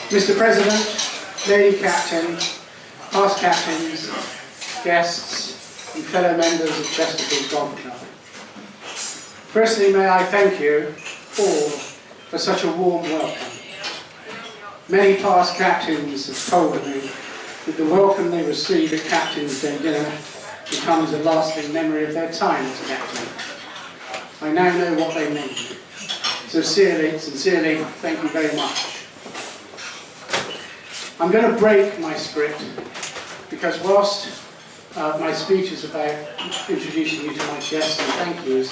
Mr. President, Lady Captain, past captains, guests and fellow members of Chesterfield Golf Club. Firstly, may I thank you all for such a warm welcome. Many past captains have told me that the welcome they receive at Captain's Day dinner becomes a lasting memory of their time as captain. I now know what they mean. Sincerely, thank you very much. I'm going to break my script because whilst my speech is about introducing you to my guests and thank yous,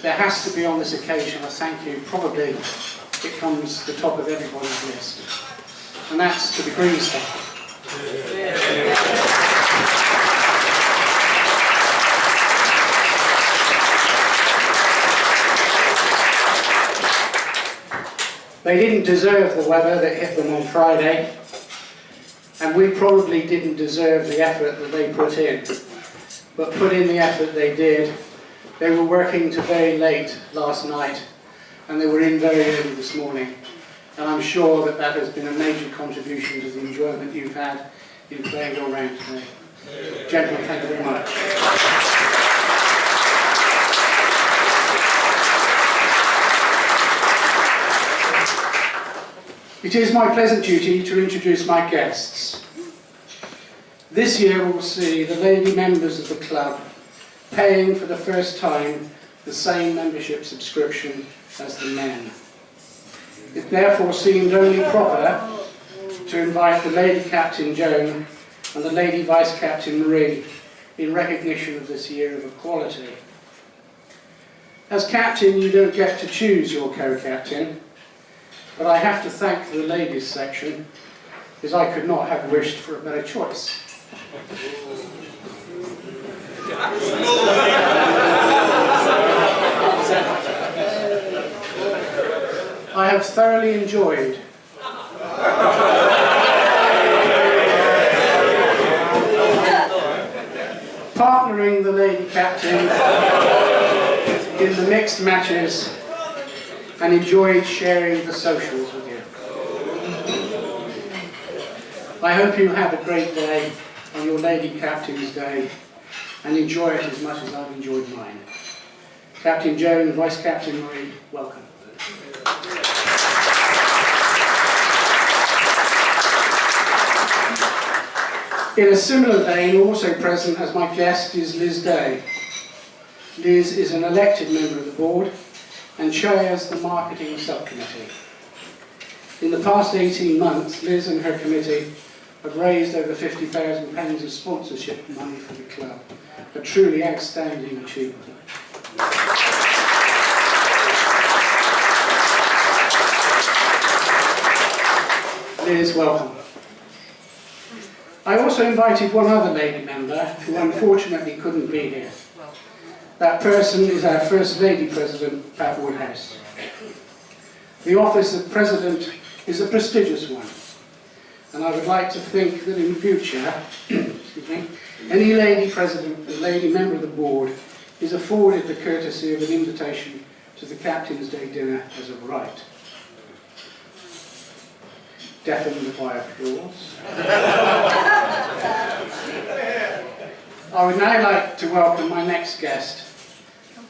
there has to be on this occasion a thank you. Probably it comes to the top of everybody's list, and that's to the Green staff. They didn't deserve the weather that hit them on Friday, and we probably didn't deserve the effort that they put in. But put in the effort they did. They were working to very late last night, and they were in very early this morning. And I'm sure that that has been a major contribution to the enjoyment you've had in playing your round today. Gentlemen, thank you very much. It is my pleasant duty to introduce my guests. This year we'll see the lady members of the club paying for the first time the same membership subscription as the men. It therefore seemed only proper to invite the Lady Captain Joan and the Lady Vice Captain Marie in recognition of this year of equality. As captain, you don't get to choose your co-captain, but I have to thank the ladies section, as I could not have wished for a better choice. I have thoroughly enjoyed partnering the Lady Captain in the mixed matches and enjoyed sharing the socials with you. I hope you have a great day on your Lady Captain's Day and enjoy it as much as I've enjoyed mine. Captain Joan, Vice Captain Marie, welcome. In a similar vein, also present as my guest is Liz Day. Liz is an elected member of the board and chairs the marketing subcommittee. In the past 18 months, Liz and her committee have raised over £50,000 of sponsorship money for the club, a truly outstanding achievement. Liz, welcome. I also invited one other lady member who unfortunately couldn't be here. That person is our First Lady President, Pat Woodhouse. The office of President is a prestigious one, and I would like to think that in future, any Lady President and Lady Member of the Board is afforded the courtesy of an invitation to the Captain's Day dinner as a right. Deafened by applause. I would now like to welcome my next guest,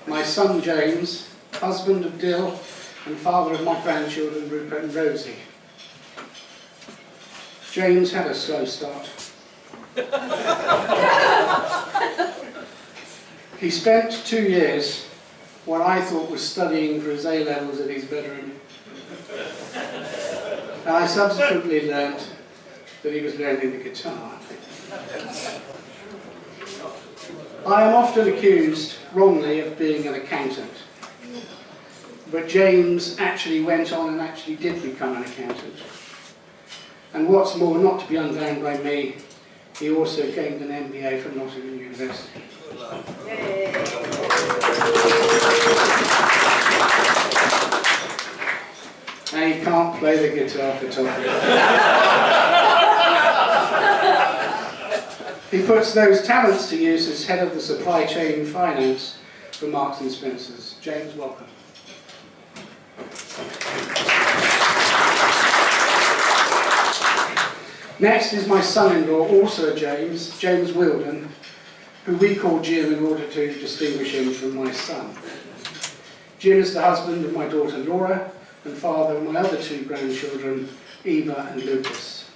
my son James, husband of Dill and father of my grandchildren Rupert and Rosie. James had a slow start. He spent 2 years what I thought was studying for his A-levels at his bedroom. And I subsequently learnt that he was learning the guitar. I am often accused, wrongly, of being an accountant. But James actually went on and actually did become an accountant. And what's more, not to be undone by me, he also gained an MBA from Nottingham University. And he can't play the guitar at all. He puts those talents to use as head of the supply chain finance for Marks and Spencer's. James, welcome. Next is my son-in-law, also James Wilden, who we call Jim in order to distinguish him from my son. Jim is the husband of my daughter Laura and father of my other two grandchildren, Eva and Lucas.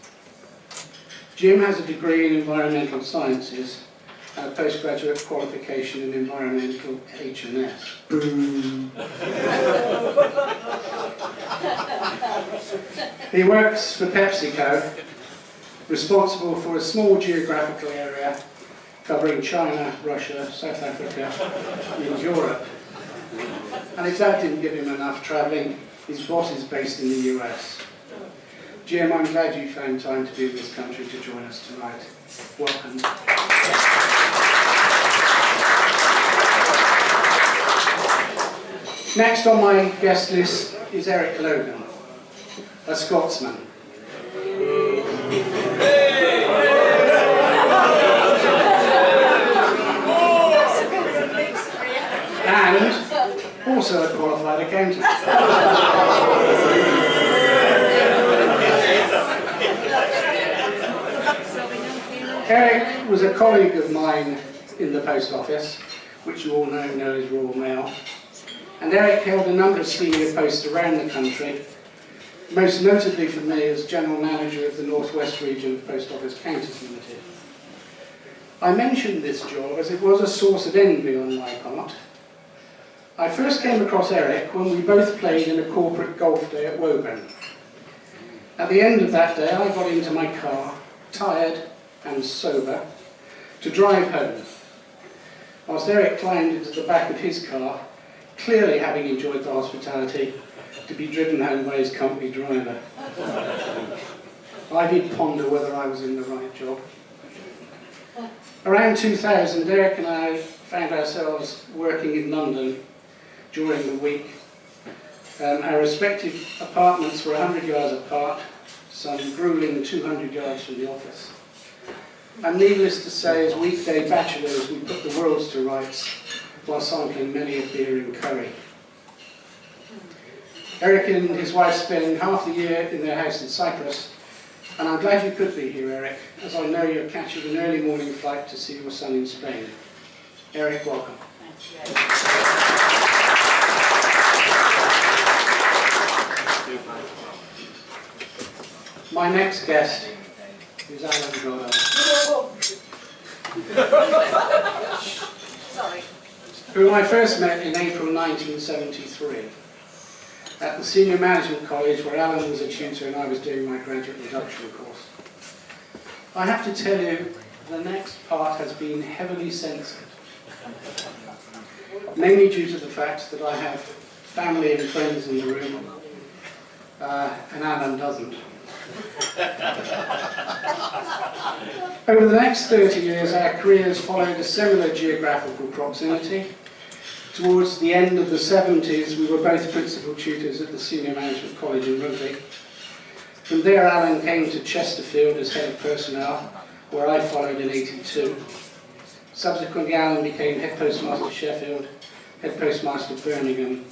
Jim has a degree in environmental sciences and a postgraduate qualification in environmental H&S. He works for PepsiCo, responsible for a small geographical area covering China, Russia, South Africa and Europe. And if that didn't give him enough travelling, his boss is based in the US. Jim, I'm glad you found time to be in this country to join us tonight. Welcome. Next on my guest list is Eric Logan, a Scotsman. And also a qualified accountant. Eric was a colleague of mine in the post office, which you all know as Royal Mail. And Eric held a number of senior posts around the country, most notably for me as General Manager of the North West region of Post Office Counters Limited. I mentioned this job as it was a source of envy on my part. I first came across Eric when we both played in a corporate golf day at Woburn. At the end of that day, I got into my car, tired and sober, to drive home, whilst Eric climbed into the back of his car, clearly having enjoyed the hospitality, to be driven home by his company driver. I did ponder whether I was in the right job. Around 2000, Eric and I found ourselves working in London during the week. Our respective apartments were 100 yards apart, some grueling 200 yards from the office. And needless to say, as weekday bachelors, we put the worlds to rights while sampling many a beer and curry. Eric and his wife spend half the year in their house in Cyprus, and I'm glad you could be here, Eric, as I know you're catching an early morning flight to see your son in Spain. Eric, welcome. Thank you. My next guest is Alan Goddard. Sorry. Whom I first met in April 1973 at the Senior Management College, where Alan was a tutor and I was doing my graduate reduction course. I have to tell you, the next part has been heavily censored, mainly due to the fact that I have family and friends in the room, and Alan doesn't. Over the next 30 years, our careers followed a similar geographical proximity. Towards the end of the 70s, we were both principal tutors at the Senior Management College in Rugby. From there, Alan came to Chesterfield as head of personnel, where I followed in '82. Subsequently, Alan became head postmaster Sheffield, head postmaster Birmingham,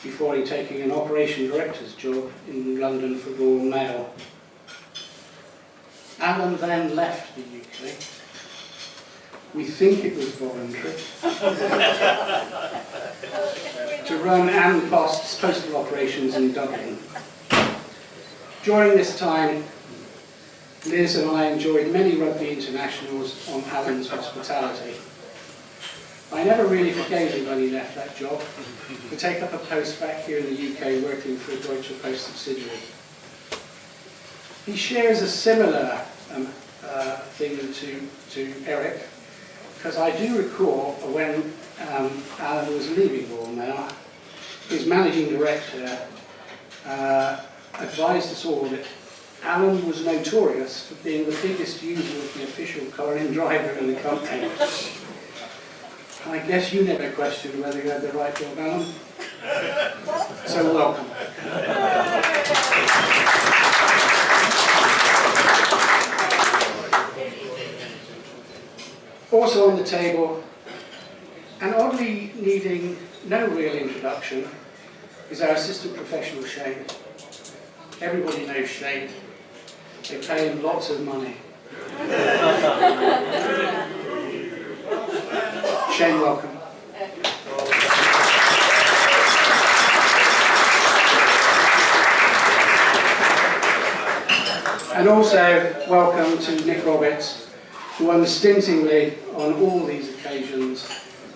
before taking an operation director's job in London for Royal Mail. Alan then left the UK. We think it was voluntary, to run Ann Post's postal operations in Dublin. During this time, Liz and I enjoyed many rugby internationals on Alan's hospitality. I never really forgave him when he left that job to take up a post back here in the UK working for a Deutsche Post subsidiary. He shares a similar thing to Eric, because I do recall when Alan was leaving Royal Mail, his managing director advised us all that Alan was notorious for being the biggest user of the official car and driver in the company. I guess you never questioned whether you had the right job, Alan. So welcome. Also on the table, and oddly needing no real introduction, is our assistant professional Shane. Everybody knows Shane. They pay him lots of money. Shane, welcome. And also welcome to Nick Roberts, who unstintingly on all these occasions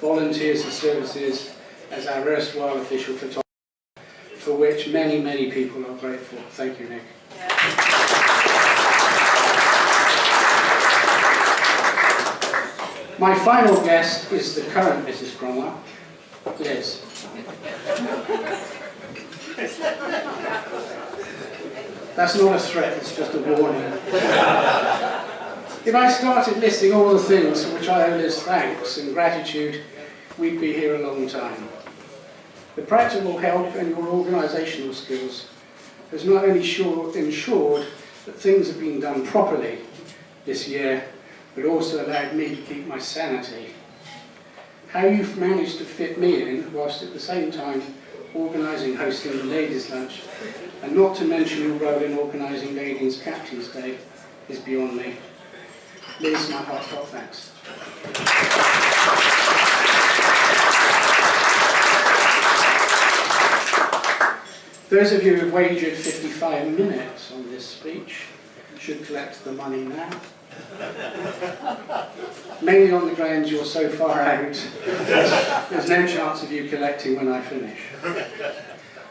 volunteers his services as our erstwhile official photographer, for which many, many people are grateful. Thank you, Nick. My final guest is the current Mrs. Cromwell, Liz. That's not a threat, it's just a warning. If I started listing all the things for which I owe Liz thanks and gratitude, we'd be here a long time. The practical help and your organisational skills has not only ensured that things have been done properly this year, but also allowed me to keep my sanity. How you've managed to fit me in, whilst at the same time organising, hosting the ladies' lunch, and not to mention your role in organising Ladies' Captain's Day, is beyond me. Liz, my heartfelt thanks. Those of you who have wagered 55 minutes on this speech should collect the money now. Mainly on the grounds you're so far out, there's no chance of you collecting when I finish.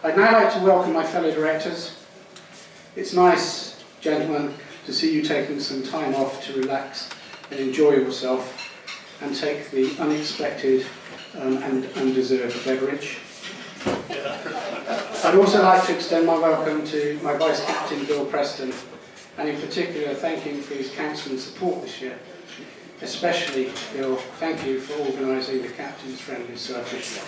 I'd now like to welcome my fellow directors. It's nice, gentlemen, to see you taking some time off to relax and enjoy yourself and take the unexpected and undeserved beverage. I'd also like to extend my welcome to my Vice Captain, Bill Preston, and in particular thank him for his counsel and support this year. Especially, Bill, thank you for organising the Captain's Friendly Surface.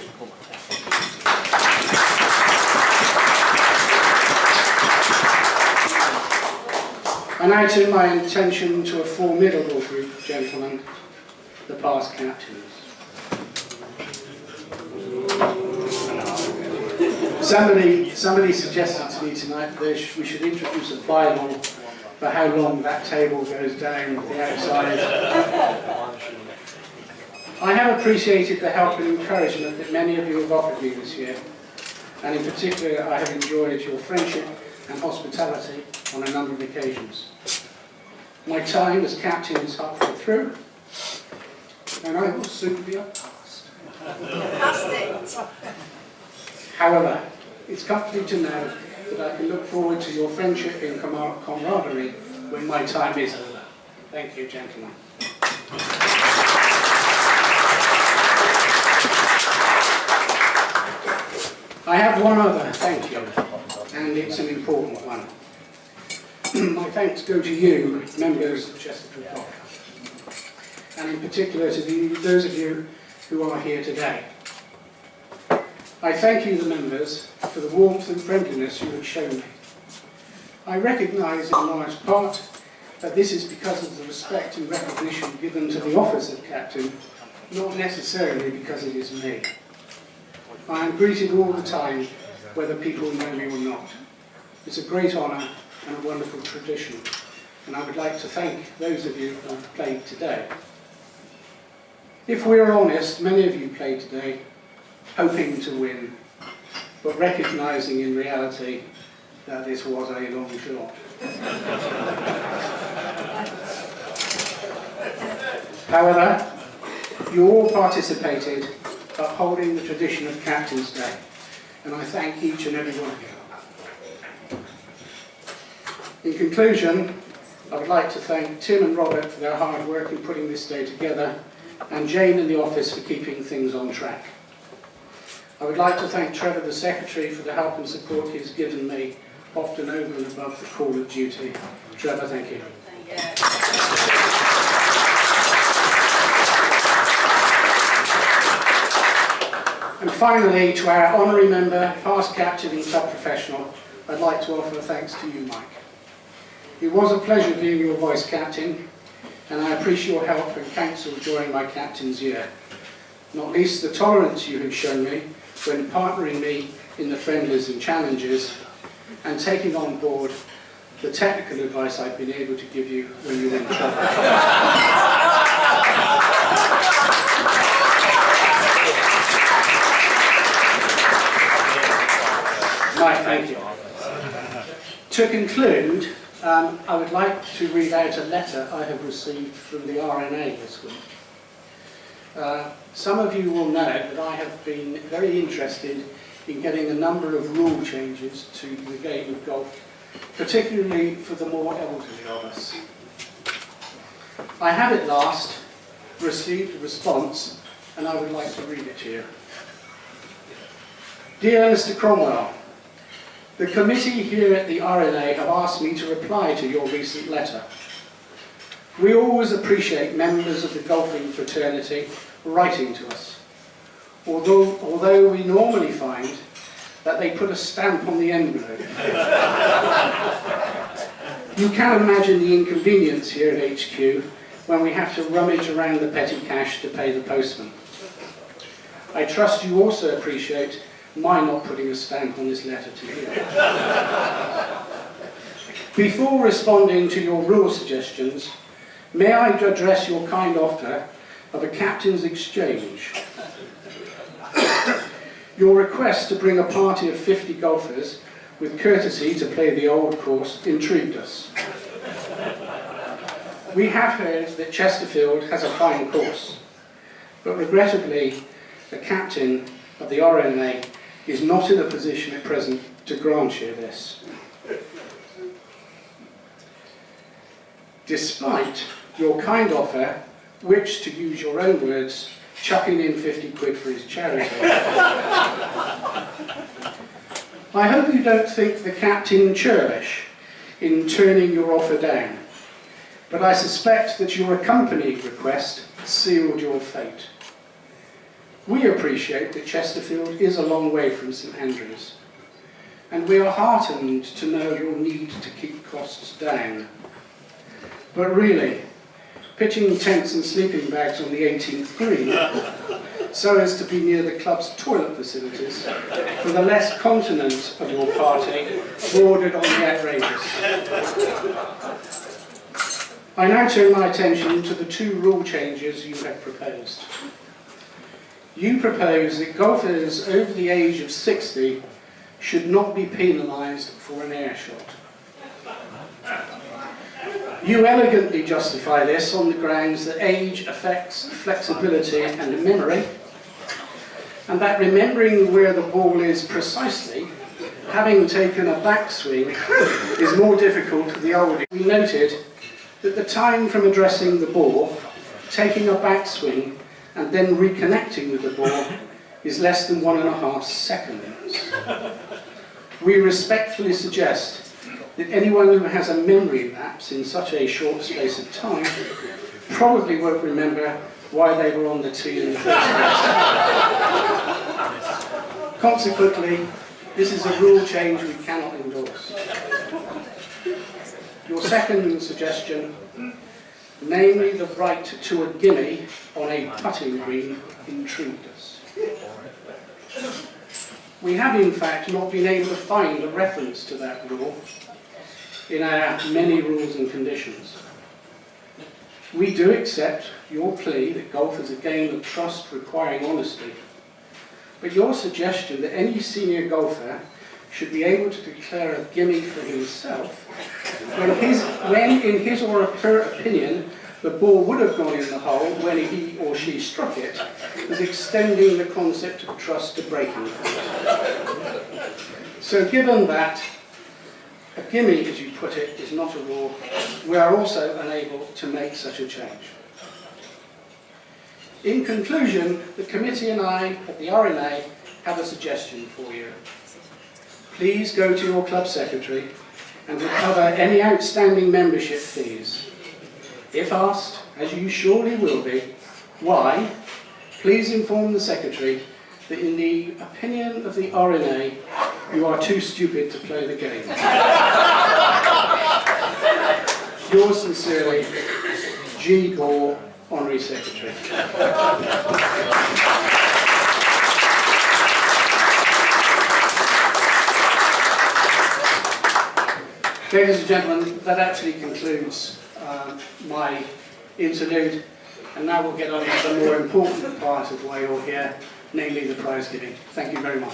I now turn my attention to a formidable group of gentlemen, the past captains. Somebody suggested to me tonight that we should introduce a bylaw for how long that table goes down the outside. I have appreciated the help and encouragement that many of you have offered me this year, and in particular I have enjoyed your friendship and hospitality on a number of occasions. My time as captain is halfway through, and I will soon be up past. However, it's comforting to know that I can look forward to your friendship and camaraderie when my time is over. Thank you, gentlemen. I have one other thank you, and it's an important one. My thanks go to you, members of Chesterfield Podcast, and in particular to those of you who are here today. I thank you, the members, for the warmth and friendliness you have shown me. I recognise in large part that this is because of the respect and recognition given to the office of captain, not necessarily because it is me. I am greeted all the time, whether people know me or not. It's a great honour and a wonderful tradition, and I would like to thank those of you who have played today. If we are honest, many of you played today hoping to win, but recognising in reality that this was a long shot. However, you all participated, upholding the tradition of Captain's Day, and I thank each and every one of you. In conclusion, I would like to thank Tim and Robert for their hard work in putting this day together, and Jane in the office for keeping things on track. I would like to thank Trevor, the Secretary, for the help and support he has given me, often over and above the call of duty. Trevor, thank you. And finally, to our honorary member, past captain and club professional, I'd like to offer thanks to you, Mike. It was a pleasure being your vice captain, and I appreciate your help and counsel during my captain's year. Not least the tolerance you have shown me when partnering me in the friendlies and challenges, and taking on board the technical advice I've been able to give you when you're in trouble. Right, thank you. To conclude, I would like to read out a letter I have received from the RNA this week. Some of you will know that I have been very interested in getting a number of rule changes to the game of golf, particularly for the more elderly of us. I have at last received a response, and I would like to read it to you. Dear Mr. Cromwell, the committee here at the RNA have asked me to reply to your recent letter. We always appreciate members of the golfing fraternity writing to us, although we normally find that they put a stamp on the envelope. You can imagine the inconvenience here at HQ when we have to rummage around the petty cash to pay the postman. I trust you also appreciate my not putting a stamp on this letter to you. Before responding to your rule suggestions, may I address your kind offer of a captain's exchange? Your request to bring a party of 50 golfers with courtesy to play the old course intrigued us. We have heard that Chesterfield has a fine course, but regrettably the captain of the RNA is not in a position at present to grant you this. Despite your kind offer, which, to use your own words, chucking in 50 quid for his charity, I hope you don't think the captain churlish in turning your offer down, but I suspect that your accompanied request sealed your fate. We appreciate that Chesterfield is a long way from St Andrews, and we are heartened to know your need to keep costs down. But really, pitching tents and sleeping bags on the 18th green, so as to be near the club's toilet facilities, for the less continent of your party, bordered on the outrageous. I now turn my attention to the two rule changes you have proposed. You propose that golfers over the age of 60 should not be penalised for an air shot. You elegantly justify this on the grounds that age affects flexibility and memory, and that remembering where the ball is precisely, having taken a backswing, is more difficult for the older. We noted that the time from addressing the ball, taking a backswing, and then reconnecting with the ball is less than 1.5 seconds. We respectfully suggest that anyone who has a memory lapse in such a short space of time probably won't remember why they were on the tee in the first place. Consequently, this is a rule change we cannot endorse. Your second suggestion, namely the right to a gimme on a putting green, intrigued us. We have in fact not been able to find a reference to that rule in our many rules and conditions. We do accept your plea that golf is a game of trust requiring honesty, but your suggestion that any senior golfer should be able to declare a gimme for himself when in his or her opinion the ball would have gone in the hole when he or she struck it, is extending the concept of trust to breaking point. So given that a gimme, as you put it, is not a rule, we are also unable to make such a change. In conclusion, the committee and I at the RNA have a suggestion for you. Please go to your club secretary and recover any outstanding membership fees. If asked, as you surely will be, why, please inform the secretary that in the opinion of the RNA, you are too stupid to play the game. Yours sincerely, G. Gore, Honorary Secretary. Ladies and gentlemen, that actually concludes my interlude, and now we'll get on to the more important part of why you're here, namely the prize giving. Thank you very much.